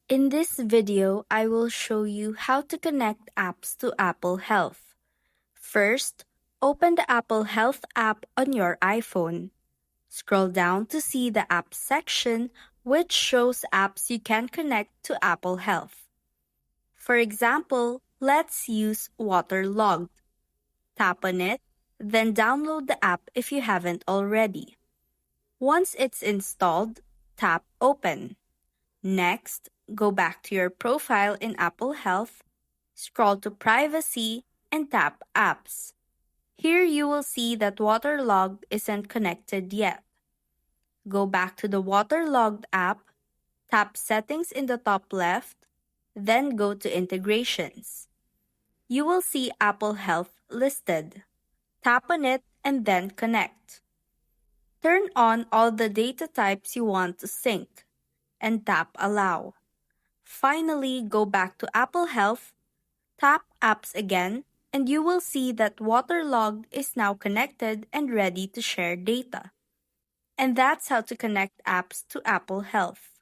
In this video, I will show you how to connect apps to Apple Health. First, open the Apple Health app on your iPhone. Scroll down to see the Apps section, which shows apps you can connect to Apple Health. For example, let's use Waterlogged. Tap on it, then download the app if you haven't already. Once it's installed, tap Open. Next, go back to your profile in Apple Health, scroll to Privacy, and tap Apps. Here you will see that Waterlogged isn't connected yet. Go back to the Waterlogged app, tap Settings in the top left, then go to Integrations. You will see Apple Health listed. Tap on it and then connect. Turn on all the data types you want to sync and tap Allow. Finally, go back to Apple Health, tap Apps again, and you will see that Waterlogged is now connected and ready to share data. And that's how to connect apps to Apple Health.